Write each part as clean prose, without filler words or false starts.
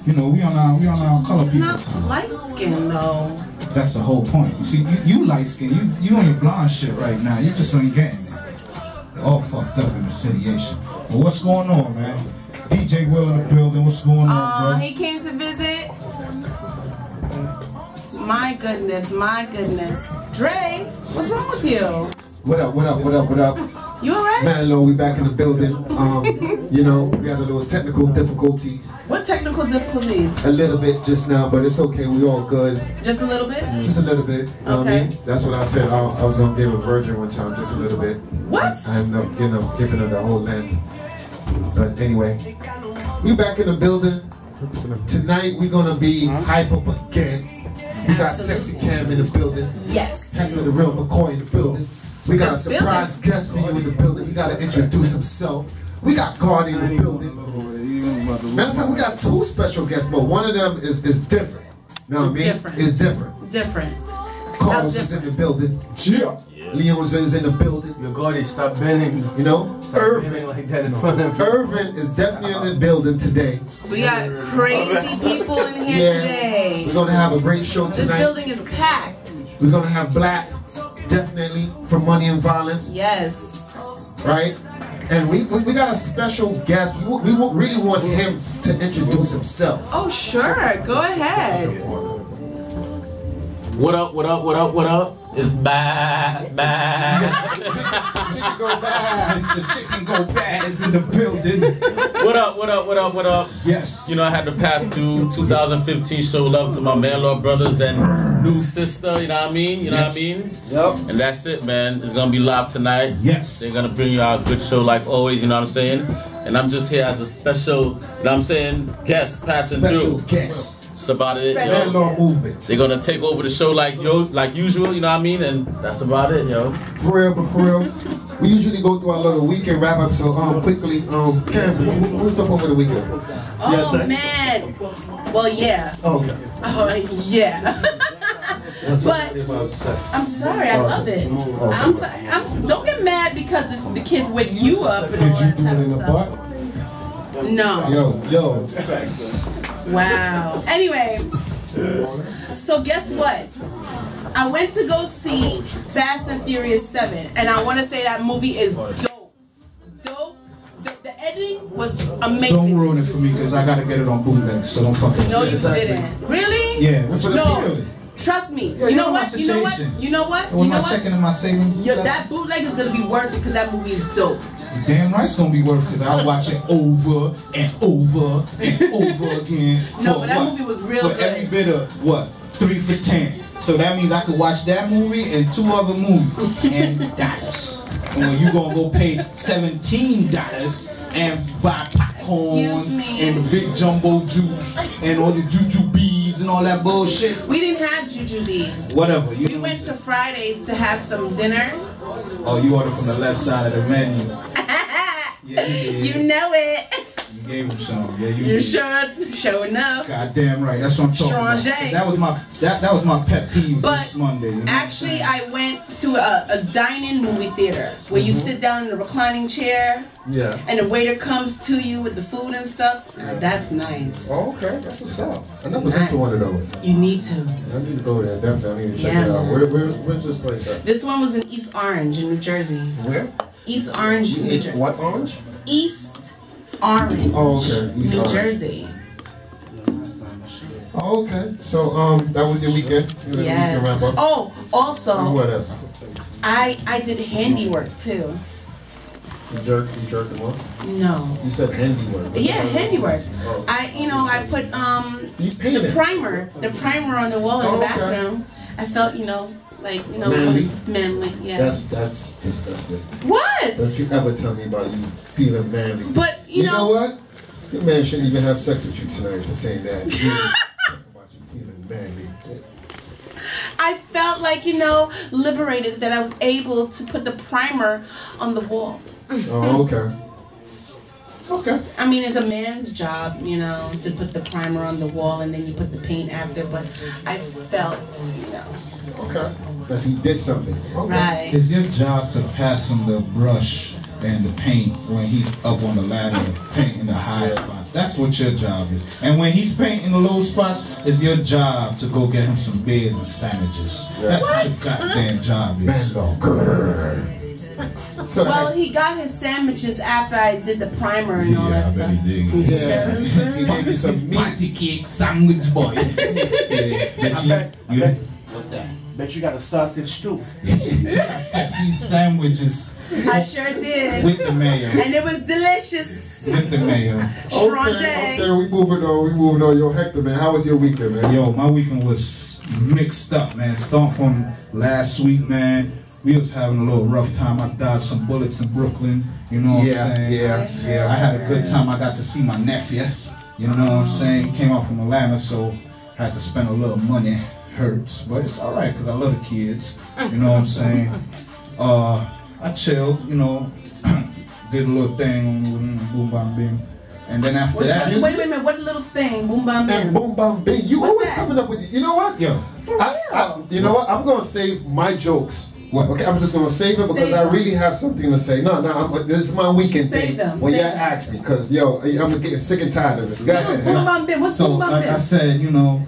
You know, we on our color people Not time. light skin though. That's the whole point. You see, you light skin. You on your blonde shit right now. You just ain't getting it. You're all fucked up in the situation. But what's going on, man? DJ Will in the building. What's going on, bro? He came to visit. My goodness, my goodness. Dre, what's wrong with you? What up, what up, what up, what up? You alright? Man, Lo, we back in the building. You know, we had a little technical difficulties. What technical difficulties? A little bit just now, but it's okay. We all good. Just a little bit? Just a little bit. You know what I mean? That's what I said. I was going to give a virgin one time, just a little bit. What? I ended up giving her the whole length. But anyway, we back in the building. Tonight, we're going to be hype up again. We got Sexy Cam in the building. Yes. Hector the Real McCoy in the building. We got a surprise guest for you in the building. He got to introduce himself. We got Cardi in the building. Matter of fact, we got two special guests, but one of them is different. You know what I mean? Different. It's different. Different. Carlos is in the building. Yeah. Leon's is in the building. Yo, Cardi, stop bending. You know? Irvin like that in front of me. Irvin is definitely in the building today. We got crazy people in here today. We're going to have a great show This tonight. building is packed. We're going to have Black, definitely, for Money and Violence. Yes. Right? And we got a special guest. We really want him to introduce himself. Oh, sure. Go ahead. What up, what up, what up, what up? It's bad. Chicken go bad. It's the Chicken Go Bad is in the building. What up, what up, what up, what up? Yes. You know, I had to pass through 2015, show love to my man-law brothers and new sister, you know what I mean? You know what I mean? Yep. And that's it, man. It's gonna be live tonight. Yes. They're gonna bring you out a good show like always, you know what I'm saying? And I'm just here as a special, you know what I'm saying, guest passing Special through. guest. That's about it, yo. Landlord movements. They're gonna take over the show like usual, you know what I mean? And that's about it, yo. For real, but for real. We usually go through our little weekend wrap up, so quickly, Cam, what's up over the weekend? Oh, man. Well, yeah. Oh, okay. Oh, yeah. That's But- what about sex. I'm sorry, I love it. I'm sorry. Don't get mad because the kids wake you up and all Did you that do type it in of the stuff. butt? No. Yo. Wow. Anyway, so guess what? I went to go see Fast and Furious 7, and I want to say that movie is dope. Dope. The editing was amazing. Don't ruin it for me because I gotta get it on bootleg, so don't fucking. No, you Exactly. didn't. Really? Yeah, what's the No. feeling? Trust me. Yeah, you know know my what? You know what? situation. You know what? Am You know I what? checking in my savings? Yeah, that bootleg is gonna be worth it because that movie is dope. Damn right it's gonna be worth it because I'll watch it over and over and over again. No, for but that what? movie was real for good. every bit of what? 3 for 10. So that means I could watch that movie and 2 other movies and dollars. And when you gonna go pay $17 and buy popcorn Excuse me. and the big jumbo juice and all the jujubes and all that bullshit. We didn't have jujubes. Whatever. You We know went to Fridays to have some dinner. Oh, you ordered from the left side of the menu. Yeah, you did. You know it. You gave him some. Yeah, you You did. should. Sure enough. Goddamn right. That's what I'm talking about. Strange. That was my pet peeve But this Monday. You know? actually, I went to a dine-in movie theater where you sit down in a reclining chair Yeah. and the waiter comes to you with the food and stuff. That's nice. Oh, okay. That's what's up. I never been to one of those. You need to. I need to go there. Definitely. I need to check Yeah, it out. man. Where's this place at? This one was in East Orange in New Jersey. Where? East Orange, New Jersey. What orange? East Orange, Oh, okay. East New Orange. Jersey. Oh, okay. So that was your weekend. You let the Yes. weekend wrap up. Oh, And also, what else? I did handiwork too. You jerked them off? No. You said handiwork. Yeah, handiwork. Oh. I put You the painted. primer on the wall in Oh, the okay. bathroom. I felt, Manly? manly, yeah. That's disgusting. What? Don't you ever tell me about you feeling manly. But You know what? Your man shouldn't even have sex with you tonight for saying that. You talking about you feeling manly. I felt like, liberated that I was able to put the primer on the wall. Oh, okay. Okay. I mean, it's a man's job, to put the primer on the wall and then you put the paint after, but I felt, Okay. That he did something. Okay. right. It's your job to pass him the brush and the paint when he's up on the ladder, painting the high spots. That's what your job is. And when he's painting the low spots, it's your job to go get him some beers and sandwiches. That's what your goddamn job is. So, Well, he got his sandwiches after I did the primer and all that I bet stuff. he did. yeah, he gave you some meat. Patty cake sandwich boy. Yeah, what's that? Bet you got a sausage too. Sexy sandwiches I sure did. with the mayo. And it was delicious. With the mayo. Okay, we moving on. Yo, Hector, man, how was your weekend, man? Yo, my weekend was mixed up, man. Starting from last week, man. We was having a little rough time. I dodged some bullets in Brooklyn. You know what I'm saying? Yeah. I had a good time. I got to see my nephews. You know what I'm saying? Came out from Atlanta, so I had to spend a little money. Hurts, but it's alright because I love the kids. You know what I'm saying? I chilled, you know, did a little thing on Boom Bam Bing. And then after that... Wait a minute, what little thing? Boom Bam Bing. And Boom Bam Bing. You What's always that? coming up with, you know what? Yo. You know what? I'm going to save my jokes. What? Okay, I'm just going to save it because Save I them. really have something to say. No, this is my weekend Save thing. them, When save y'all them. ask me, because, yo, I'm getting sick and tired of this. Go What's ahead. Boom Hector. Bam Bing? What's So, Boom Bam like I Bing? said, you know,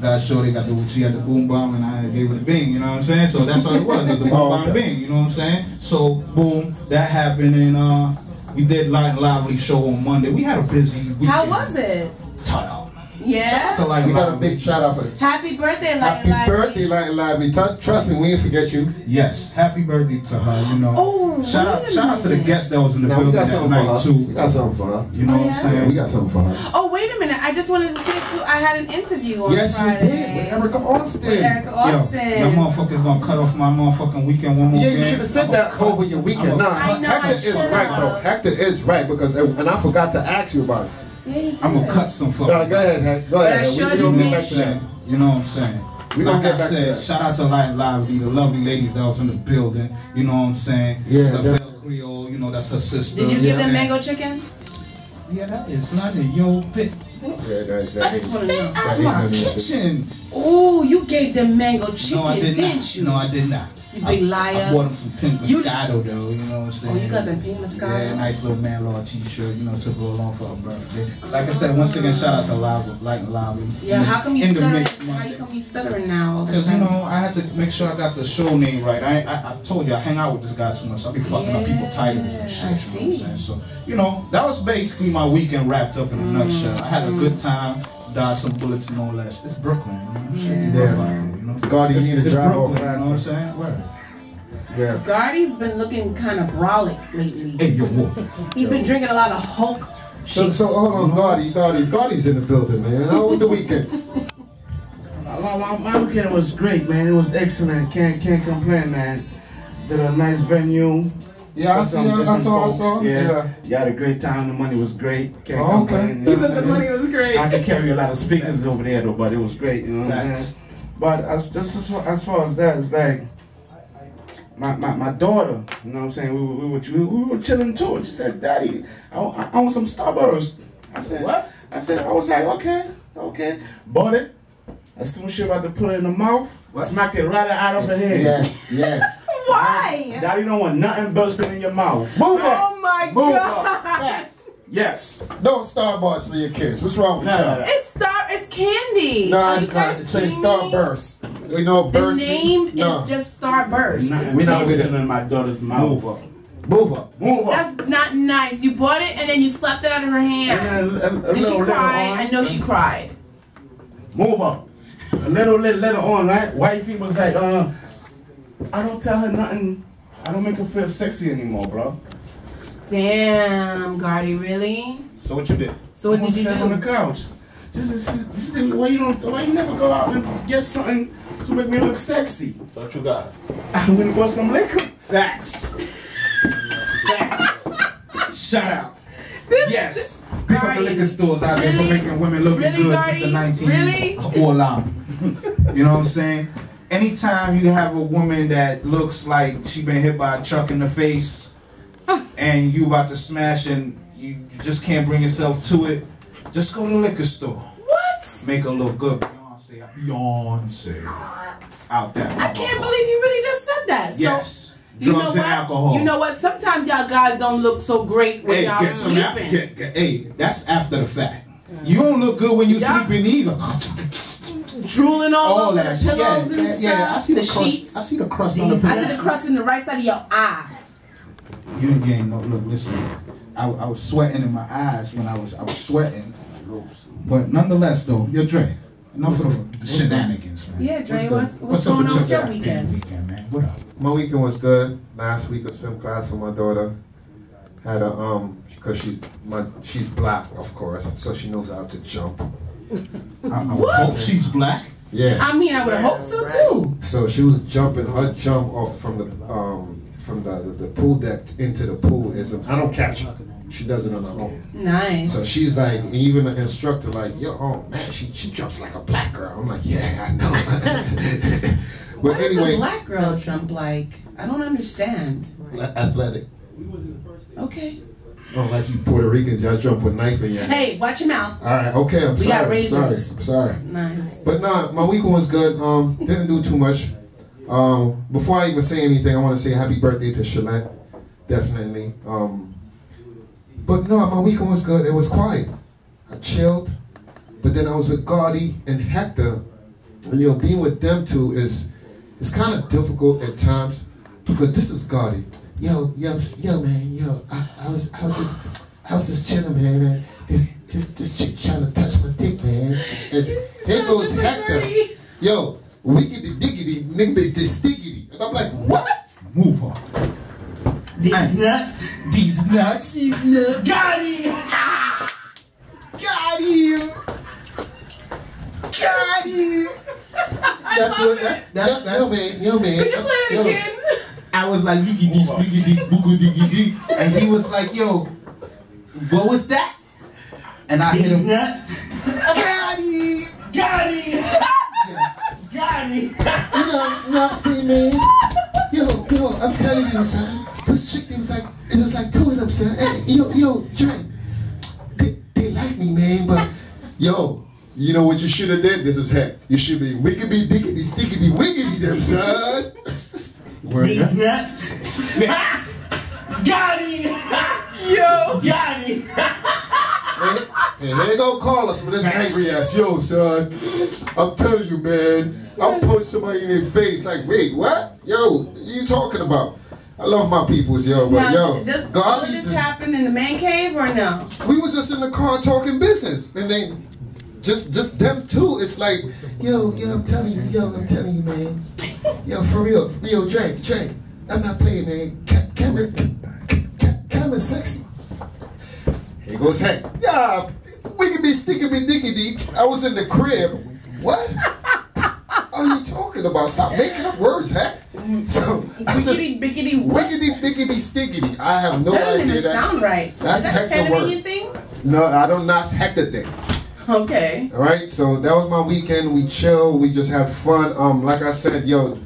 got shorty got she had the boom bomb and I gave her the bing, you know what I'm saying? So that's all it was the boom bomb bing, you know what I'm saying? So boom, that happened and we did Light and Lively show on Monday. We had a busy weekend. How was it? Shout out Yeah? to Light We and got a Lively. big shout out for Happy birthday, Light Happy birthday, Light and Lively. Trust me, we ain't forget you. Yes, happy birthday to her, you know. Oh, shout out wait a to the minute. guest that was in the Now, we building got that something for night her. too. We got something for her. You know what I'm Yeah, saying? we got something for her. Oh, wait a minute. I just wanted to say, too, I had an interview on Yes, Friday. you did. With Erica Austin. With Erica Austin. Yo, your motherfuckers gonna cut off my motherfucking weekend one more Yeah, game. you should have said that over your weekend. Nah, I know, I Hector is should've. right, though. Hector is right because, and I forgot to ask you about it. Yeah, you did. I'm gonna cut some fucking. Go ahead, Hector. Go ahead. I We sure gonna did. get back to that. You know what I'm saying? We gonna Like get I back to said, that. shout out to Light and Lively, the lovely ladies that was in the building. You know what I'm saying? Yeah, the that- Belle Creole, you know that's her sister. Did you give them And- mango chicken? Yeah, that is not in your pit. Yeah, that's I just wanna Stay know. out of my kitchen. Oh, you gave them mango chicken, No, I did didn't not. you? No, I did not. You big liar. I bought him some pink You- Moscato though, you know what I'm saying? Oh, you got them pink Moscato? Yeah, nice little man law t-shirt, you know, to go along for her birthday. Like I said, once again, shout out to Light and Lively. Yeah, how come you in the stuttering? mix, How man. you come you stuttering now? all of a Because, you sudden? know, I had to make sure I got the show name right. I told you, I hang out with this guy too much. So I be fucking up people titles and shit. I You know what see. I'm saying? So, you know, that was basically my weekend wrapped up in a nutshell. I had a good time, dodged some bullets and all that. It's Brooklyn, you know? Shit, Yeah. rough out there, you know? God, you need to It's drive Brooklyn, off you know what I'm fast. saying? Word. Yeah. Gardy's been looking kind of brolic lately. Hey, yo, whoa. He's been drinking a lot of Hulk So shakes. hold on, Gaudy's in the building, man. How was the weekend? My weekend was great, man. It was excellent. Can't complain, man. Did a nice venue. Yeah, I With some saw. different folks, Yeah. You had a great time. The money was great. Can't Oh, okay. complain. He said the money was great. I could carry a lot of speakers over there though, but it was great. You know what I'm saying? But as far as that, it's like my daughter. You know what I'm saying? We were chilling too. And she said, "Daddy, I want some Starburst." I said, "What?" I was like, okay. Bought it. As soon as she about to put it in the mouth, smacked it right out of her head. Yeah. Why? Daddy don't want nothing bursting in your mouth. Move Oh up. my Move god! Yes. No Starburst for your kids. What's wrong with y'all? It's candy. No, Are it's you not. guys It says kidding me? Starburst. We know The burst. name No. is just Starburst. Nothing We not with bursting it. in my daughter's mouth. Move up. Move up. That's not nice. You bought it and then you slapped it out of her hand. And then a Did she little cry? later on, I know she cried. Move up. A little later on, right? Wifey was like, I don't tell her nothing. I don't make her feel sexy anymore, bro. Damn, Gardy, really? So what you did? So what I'm did you gonna sleep on the do? couch. She said, why you never go out and get something to make me look sexy? So what you got? I went and bought some liquor. Facts. Shout out. Yes. Pick up the Gardy. liquor stores out there for Really? making women look Really, good Gardy? since the 19 Really? or You know what I'm saying? Anytime you have a woman that looks like she been hit by a truck in the face and you about to smash and you just can't bring yourself to it, just go to the liquor store. What? Make her look good. Beyonce. Out there. I can't believe you really just said that. Yes. drugs and alcohol. You know what? Sometimes y'all guys don't look so great when y'all sleeping. Hey, that's after the fact. You don't look good when you sleeping either. Drooling all over the pillows and stuff. Yeah, I see the sheets. I see the crust on the pillow. I see the crust in the right side of your eye. You ain't no look. Listen, I was sweating in my eyes when I was sweating. But nonetheless, though, you're Dre. Enough of the shenanigans, man. Yeah, Dre, what's going on with your weekend? Man? What up? My weekend was good. Last week was film class for my daughter. Had a because she's black, of course, so she knows how to jump. I hope she's black. Yeah. I mean, I would hope so too. So she was jumping. Her jump off from the pool deck into the pool is I don't catch her. She does it on her own. Nice. So she's like, even the instructor like, yo, oh man, she jumps like a black girl. I'm like, yeah, I know. But what anyway, does a black girl jump like? I don't understand. Athletic. Okay. Oh, like you Puerto Ricans, y'all jump with knife in your hand. Hey, watch your mouth. All right, okay, I'm We got razors. sorry. Nice. But no, my weekend was good. Didn't do too much. Before I even say anything, I want to say happy birthday to Shalette. Definitely. But no, my weekend was good. It was quiet. I chilled. But then I was with Gotti and Hector. And being with them two is kind of difficult at times because this is Gotti. Yo, man, I was just chilling, man. This chick trying to touch my dick, man. And here goes Hector. Yo, wiggity diggity, nigga, this stiggity. And I'm like, what? Move on. These nuts. Got him. Got you. That's what that's Yo, man. Could you play it again? I was like, diggy, and he was like, yo, what was that? And I hit him. Got him. Yes. You know what I'm saying, man? Yo, I'm telling you, son. This chick, it was like two of them, son. Hey, yo, Dre. They like me, man, but yo, you know what you should have did? This is heck. You should be wiggity, diggity, stickity, wiggity them, son. Word. Got him. Yo. Got him. Hey, they ain't gonna call us for this angry ass. Yo, son, I'm telling you, man. I'll punch somebody in their face like, wait, what? Yo, what are you talking about? I love my peoples, yo, but Now, yo, does God, all this happen in the man cave or no? we was just in the car talking business, and then just them two. It's like, yo, I'm telling you, man. Yo, for real, Dre, I'm not playing, man. Camera sexy. Here goes Hank. Yeah, wiggity, stickity, diggity. I was in the crib. What are you talking about? Stop making up words, Hank. So Wiggity, biggity, what? wiggity, stickity. I have no That doesn't idea. even sound right. That's Is that a Hector Panamanian words. thing? No, I don't. That's Hector thing. Okay. All right, so that was my weekend. We chill. We just had fun. Like I said, yo,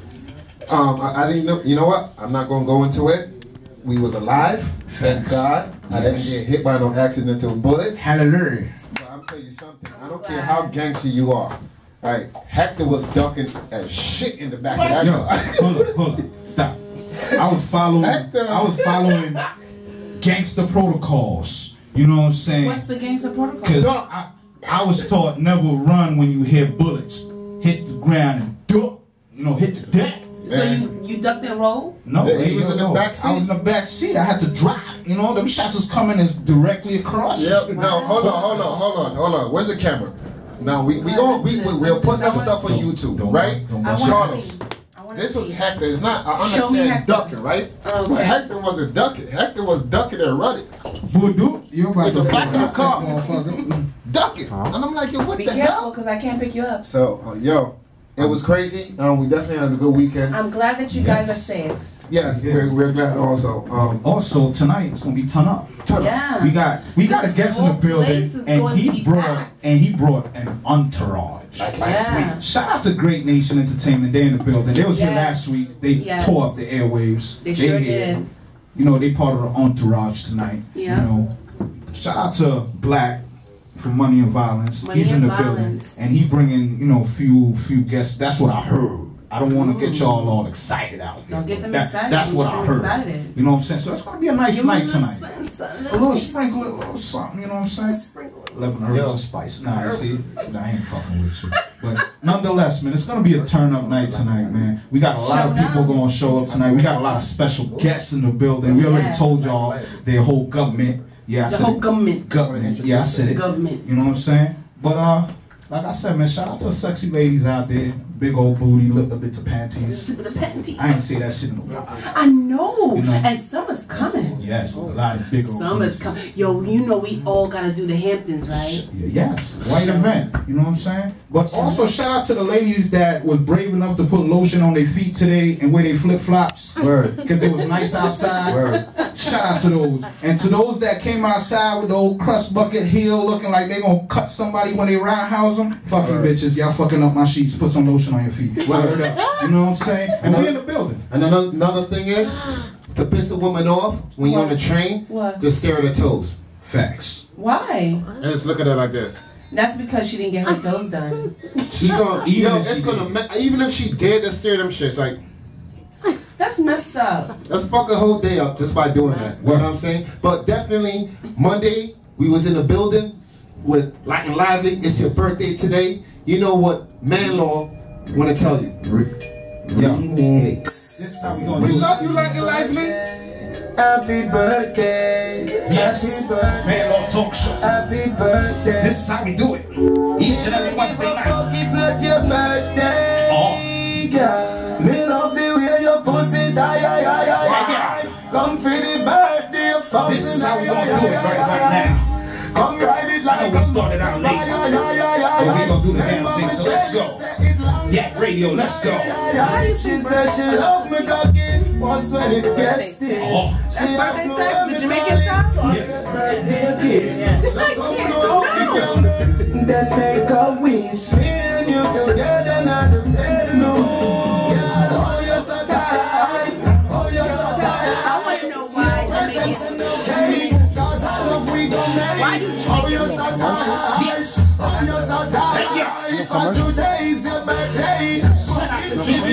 I didn't know. You know what? I'm not gonna go into it. We was alive. Thank God. I didn't get hit by no accidental bullets. Hallelujah. But I'm telling you something. I don't care how gangster you are. All right, Hector was ducking as shit in the back of that Yo, car. hold on. Stop. I was following gangster protocols. You know what I'm saying? What's the gangster protocol? Because I was taught never run when you hear bullets. Hit the ground and duck. You know, hit the deck. So you ducked and rolled? No, Yeah, he was in the back seat. I was in the back seat. I had to drive. You know, them shots was coming as directly across. Yep. No, hold on. Where's the camera? Now we'll put that stuff on YouTube, right? Carlos, this was Hector. It's not. I understand ducking, right? Okay. But Hector wasn't ducking. Hector was ducking and running, Voodoo, you're about In the to back of the car. motherfucker. ducking. And I'm like, yo, what Be the careful, hell? because I can't pick you up. So, yo, it was crazy. We definitely had a good weekend. I'm glad that you guys are safe. Yes, we're glad also. Also tonight it's gonna be ton up. Yeah. We got a guest in the whole building, place is going to be packed. and he brought an entourage. Like last Yeah. week. Shout out to Great Nation Entertainment. They're in the building. They was here Yes. last week. They Yes. tore up the airwaves. They sure here. did. You know, they part of the entourage tonight. Yeah. You know. Shout out to Black from Money and Violence. Money He's in and the building. Violence. And he bringing, few guests. That's what I heard. I don't want to get y'all all excited out there. Don't get them That- excited. That's what Get I them heard. excited. You know what I'm saying? So it's gonna be a nice Give 'em night a little tonight. something, A little sprinkle, a little something. You know what I'm saying? Sprinkle. 11 herbs of spice. Nah, you see, I ain't fucking with you. But nonetheless, man, it's gonna be a turn-up night tonight, man. We got a lot of people gonna show up tonight. We got a lot of special guests in the building. We already told y'all their whole government. Yeah, I The said whole it. government. Government. Yeah, I said it. Government. You know what I'm saying? But like I said, man, shout out to the sexy ladies out there. Big old booty, little bits of panties. Tip of the panties. I ain't say that shit in a while. I know. You know. And summer's coming. Yes, a lot of big old Summer's booties. coming. Yo, you know we all gotta do the Hamptons, right? Yeah, yes, white event. You know what I'm saying? But also shout out to the ladies that was brave enough to put lotion on their feet today and wear their flip flops. Word. Because it was nice outside. Word. Shout out to those. And to those that came outside with the old crust bucket heel looking like they gonna cut somebody when they roundhouse them. Fuck you bitches. Y'all fucking up my sheets. Put some lotion on your feet. Word up. You know what I'm saying? And we in the building. And another thing is, to piss a woman off when you're on the train, What? just stare at her toes. Facts. Why? And just look at her like this. That's because she didn't get her toes done. She's gonna, Even yo, if it's she gonna, even if she did, to stare them shits, like, That's messed up. let's fuck a whole day up just by doing that. You know what I'm saying? But definitely, Monday, we was in the building with Light and Lively. It's your birthday today. You know what Man Law want to tell you. Remix. This is how we gonna We do love it. you, Light and Lively. Happy birthday. Yes. Happy birthday. Man Law Talk Show. Happy birthday. This is how we do it. Each and every Wednesday night. If not your birthday. Oh. Girl. Me love the way your pussy die. Come for the birthday. This is how we gonna do it right now. Come ride it like I know we started out late. But we gonna do the damn thing, so let's go. Yak Radio, let's go. She said she love me talking. Once when it gets still. Oh. That's birthday sex, the Jamaican style? So come go the candle, then make a wish. Me and you together, not the bedroom. Girl, oh you're so tight, oh you're so tight. I want to know why Jamaican. Okay, 'cause I love we gon' make. Why do Oh you're so tight, oh you're so tight. If I today is your birthday, Shout out to Jimmy.